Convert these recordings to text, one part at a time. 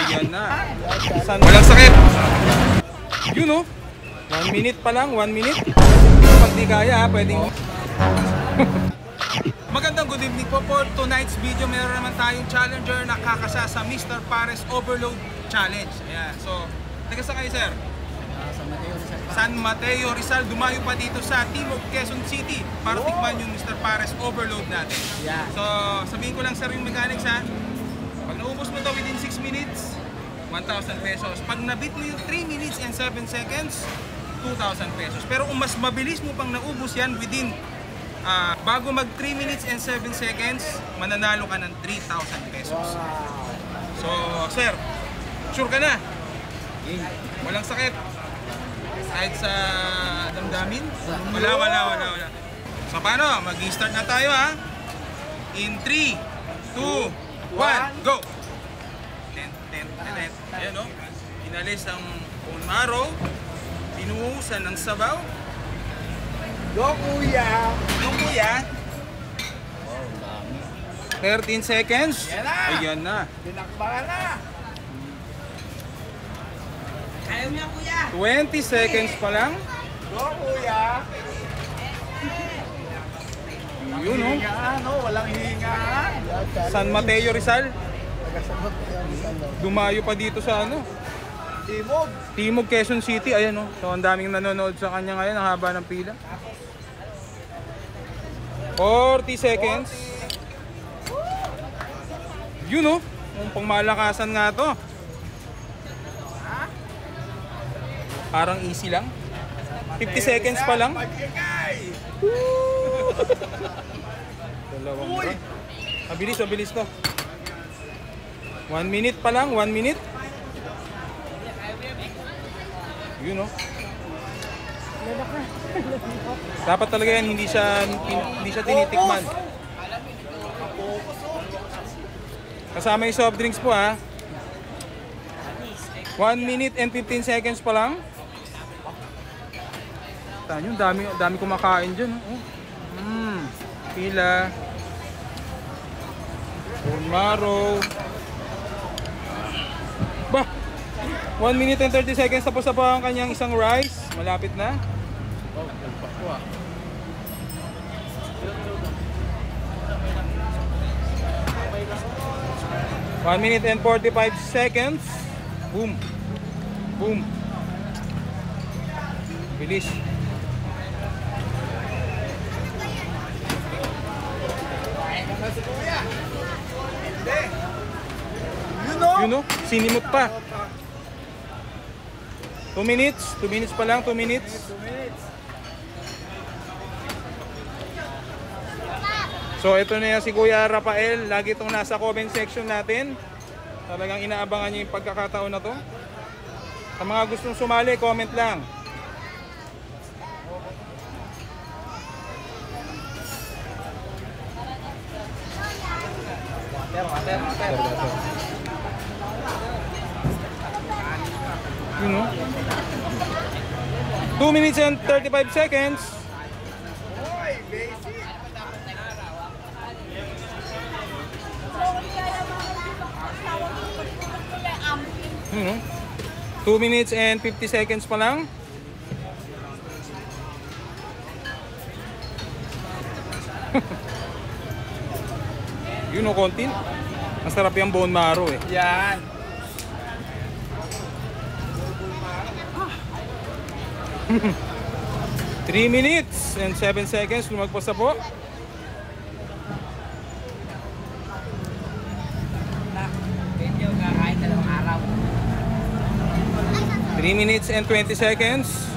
Ayan na. Walang sakit. Yun, oh. 1 minute pa lang, 1 minute. Pag di kaya, pwedeng... Magandang good evening po. For tonight's video, meron naman tayong challenger na kakasa sa Mr. Pares Overload Challenge. Ayan. So, taga saan kayo, sir? San Mateo, Rizal. Dumayo pa dito sa Timog, Quezon City para tikman yung Mr. Pares Overload natin. So, sabihin ko lang, sir, yung mechanics, ha? Pag naubos mo to within 6 minutes, 1,000 pesos. Pag nabit mo yung 3 minutes and 7 seconds, 2,000 pesos. Pero kung mas mabilis mo pang naubos yan within bago mag 3 minutes and 7 seconds, mananalo ka ng 3,000 pesos. So, sir, sure ka na? Walang sakit? Kahit sa damdamin? Wala. So, paano? Mag-start na tayo, ha? In 3, 2, 1, go! Ayan, no? Inalis ang bone marrow. Binuhusan ng sabaw. Go, kuya! Go, kuya! 13 seconds. Ayan na. Pinakbakan na! Ayaw niya, kuya! 20 seconds pa lang. Go, kuya! Yun, no? Hingaan, no? Walang hingaan. San Mateo, Rizal. Nagasagot yan. Dumayo pa dito sa ano? Timog. Timog, Quezon City. Ayan, no? So, ang daming nanonood sa kanya ngayon. Ang haba ng pila. 40 seconds. Yun, no? Yung pangmalakasan nga to. Parang easy lang. 50 seconds pa lang. Dalawang ba? Mabilis to. 1 minute pa lang, 1 minute. Yun, no? Dapat talaga yan, hindi siya tinitikman. Kasama yung soft drinks po, ha. 1 minute and 15 seconds pa lang. Tanyo, dami kumakain dyan. Pila. Bone marrow. Bah! 1 minute and 30 seconds tapos na pa ang kanyang isang rice. Malapit na. 1 minute and 45 seconds. Boom. Boom. Bilis. You know? Sinimot pa. 2 minutes. 2 minutes pa lang. 2 minutes. So ito na yan si Kuya Rafael. Lagi itong nasa comment section natin. Talagang inaabangan niyo yung pagkakataon na to. Sa mga gustong sumali, comment lang. You know? 2 minutes and 35 seconds. You know? 2 minutes and 50 seconds pa lang. You know, konti. Masarap yung bone marrow, eh. Yan. Three minutes and 7 seconds. Lumagpas na po. Medyo kakain 2 araw. 3 minutes and 20 seconds.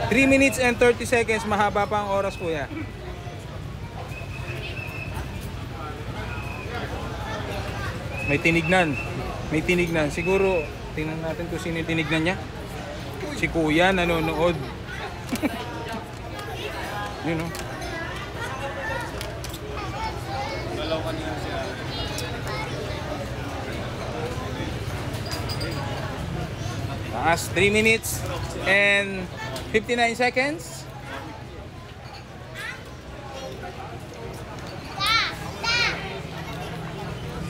Three minutes and 30 seconds. Mahaba pa ang oras, kuya. May tinignan. May tinignan. Siguro, tingnan natin kung sino yung tinignan niya. Si kuya nanonood. Yun, no? Taas, 3 minutes and 59 seconds.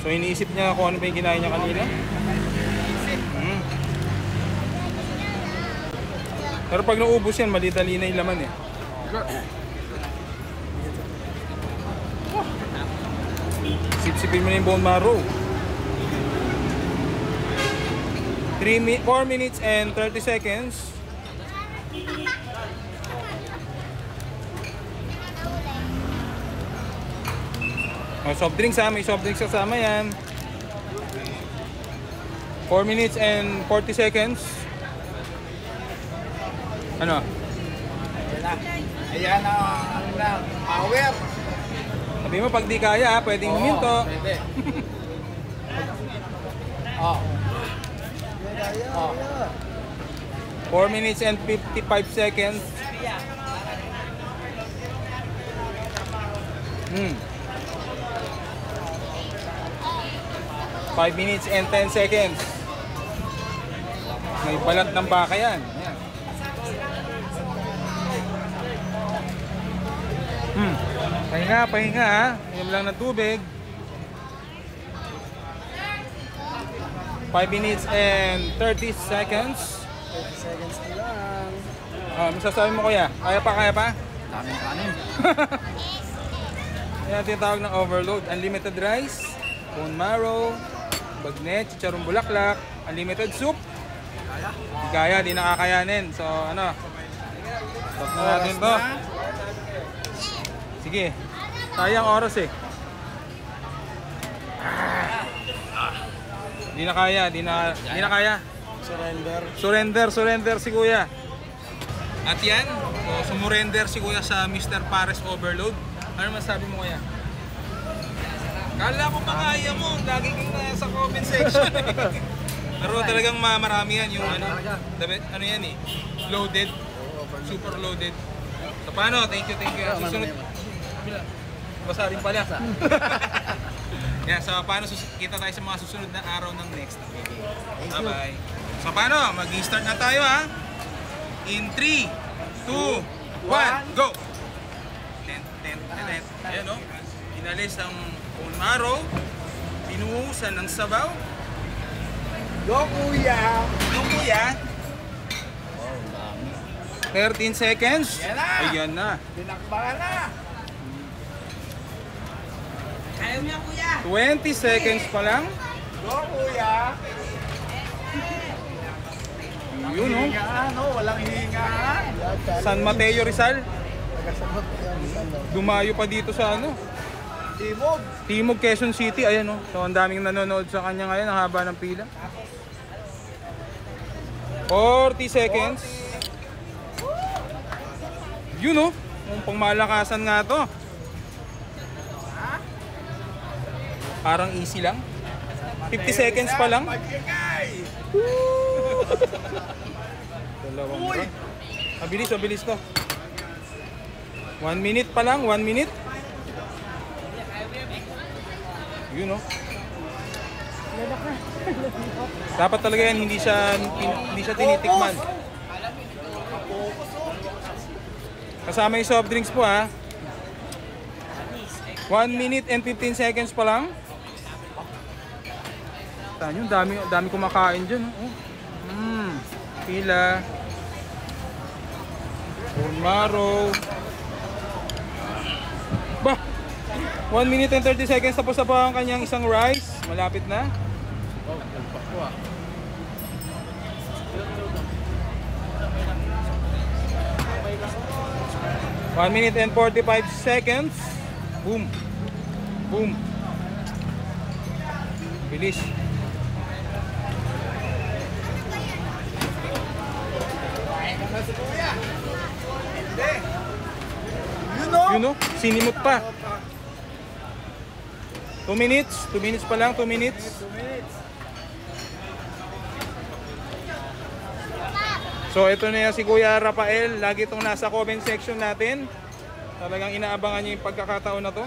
So iniisip niya kung ano ba yung kinain niya kanina. Pero pag naubos yan, mali-dali na yung laman eh. Sipsipin mo na yung bone marrow. 4 minutes and 30 seconds. Soft drinks ha, may soft drinks kasama yan. 4 minutes and 40 seconds. Ano? Ayan na, ano na, power. Sabi mo pag di kaya, pwedeng huminto. Pwede. Oh. 4 minutes and 55 seconds. 5 minutes and 10 seconds. May balat ng baka yan. Ayan. Pahinga, pahinga ha. Inom lang ng tubig. 5 minutes and 30 seconds. 30 seconds na lang. Masasabi mo kuya? Kaya pa, kaya pa? Daming kanin. Yan tinatawag ng overload. Unlimited rice, bone marrow, bagnet, chicharong bulaklak, unlimited soup. Di kaya, di nakakayanin. So ano, stop na natin to. Sige, sayang oras eh. Di na kaya, di na kaya. Surrender si kuya. At yan, so, sumurrender si kuya sa Mr. Pares Overload. Ano masabi mo kuya? Kala ko makaya mo, lagi kang nasa comment section eh. Pero talagang marami yan yung ano yan eh, loaded, super loaded. So paano? Thank you. Susunod. Basa rin pala. Yeah, so paano kita tayo sa mga susunod na araw ng next video. Bye-bye. So paano? Mag-start na tayo ha. In 3, 2, 1, go! Ayan o. Inalis ang bone marrow. Binuhusan ng sabaw. Go kuya! Go kuya! 13 seconds. Yan na! Ayan na. Binakbakan na! Ayaw niya kuya. 20 seconds pa lang. Go kuya! Yun o. Hihingaan, no? Walang hihingaan. San Mateo Rizal. Nagasagot yan. Dumayo pa dito sa ano. Timog. Timog, Quezon City. Ayan o. So ang daming nanonood sa kanya ngayon. Ang haba ng pila. 40 seconds. Yun o. Yung pangmalakasan nga to. Parang easy lang. 50 seconds pa lang. Magkagay! Dalawang round. Mabilis to. 1 minute pa lang, 1 minute. Yun o. Dapat talaga yan, hindi siya tinitikman. Kasama yung soft drinks po ha. 1 minute and 15 seconds pa lang. Tanyo, dami kumakain dyan. Pila. Bone marrow. Bah! 1 minute and 30 seconds tapos na pa ang kanyang isang rice. Malapit na. 1 minute and 45 seconds. Boom. Boom. Bilis. You know, sinimot pa. 2 minutes. 2 minutes pa lang. 2 minutes. So ito na yan si Kuya Rafael. Lagi itong nasa comment section natin. Talagang inaabangan niya yung pagkakataon na to.